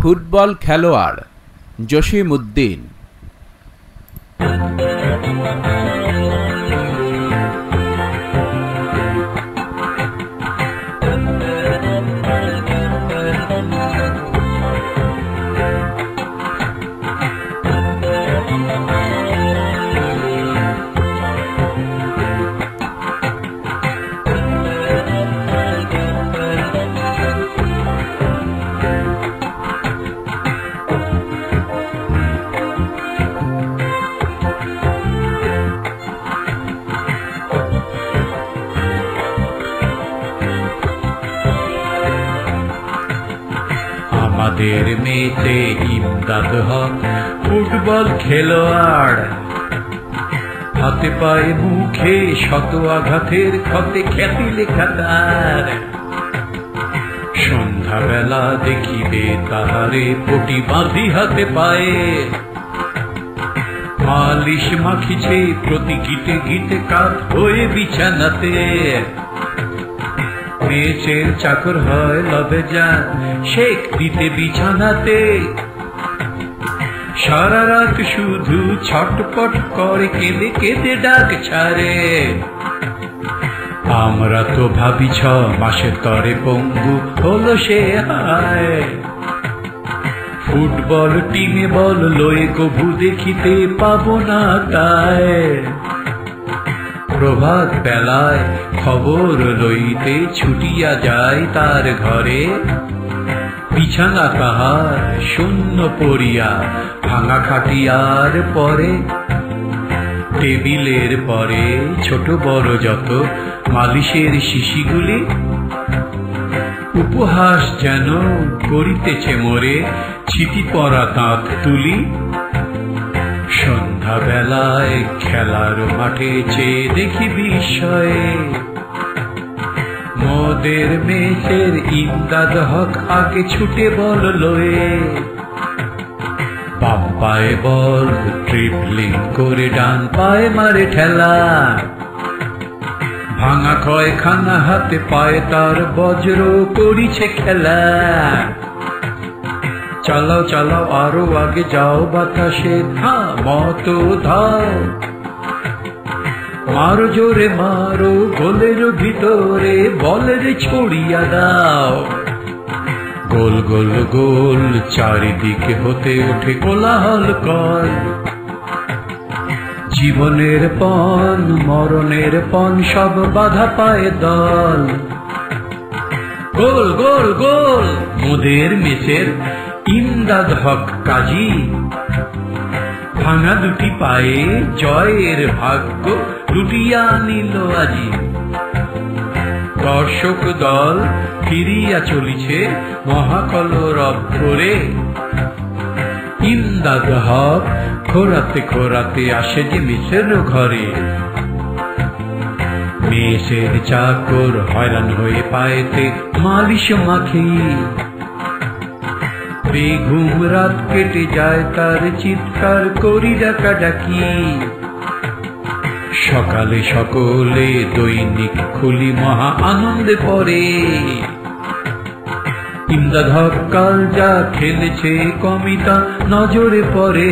Football খেলোয়াড় জসিম উদ্দিন। আমাদের মেতে ইমদাদ হক ফুটবল খেলোয়াড়, হাতে পায়ে মুখে শত আঘাতের ক্ষতে খ্যাতি লেখা তার। সন্ধ্যাবেলা দেখিবে তাহারে পটি বাঁধি হাতে পায়ে, মালিশ মাখিছে প্রতি গীতে গীতে কাত হয়ে বিছানাতে। মেয়েছের চাকর হয় লবে যান শেখ দিতে বিছানাতে, সারা রাত শুধু ছটপট করে কেঁদে কেঁদে ডাক ছাড়ে। আমরা তো ভাবি 6 মাসের তরে পঙ্গু হলো সে হায়। ফুটবল টিমে বল লয়ে কভু দেখিতে পাবো না তাই। প্রভাত বেলায় খবর লইতে ছুটিয়া যায় তার ঘরে, বিছানা তাহার শূন্য পড়িয়া ভাঙা খাটিয়ার পরে। টেবিলের পরে ছোট বড় যত মালিশের শিশিগুলি, উপহাস যেন করিতেছে মোরে ছিটি পরা দাঁত তুলি। সন্ধ্যা বেলায় খেলার মাঠে চেয়ে দেখি বিস্ময়ে, মোদের মেসের ইমদাদ হক আগে ছুটে বল লয়ে। বাম পায়ে বল ট্রিপলিং করে ডান পায়ে মারে ঠেলা, ভাঙা কয়খানা হাতে পায়ে তার বজ্র করিছে খেলা। চালাও চালাও আরো আগে যাও বাতাসে মতো ধাও, মারো জোরে মারো গোলের ভিতরে বলের ছড়িয়া দাও। গোল গোল গোল চারিদিকে হতে ওঠে কোলাহল কর, জীবনের পণ মরণের পণ সব বাধা পায় দল। গোল গোল গোল মোদের মেসের ইমদাদ হক কাজী, ভাঙা দুটি পায়ে জয়ের ভাগ্য লুটিয়া নিল আজি। দর্শক দল ফিরিয়া চলিছে মহাকলরব করে, ইমদাদ হক খোরাতে খোরাতে আসে যে মেসের ঘরে। মেসের চাকর হয়রান হয়ে পায়েতে মালিশ মাখি, বেঘুম রাত কেটে যায় তার চিৎকার করি ডাকাডাকি। সকালে সকলে দৈনিক খুলি মহা আনন্দে পড়ে, ইমদাদ হক কাল যা খেলেছে কমিতা নজরে পড়ে।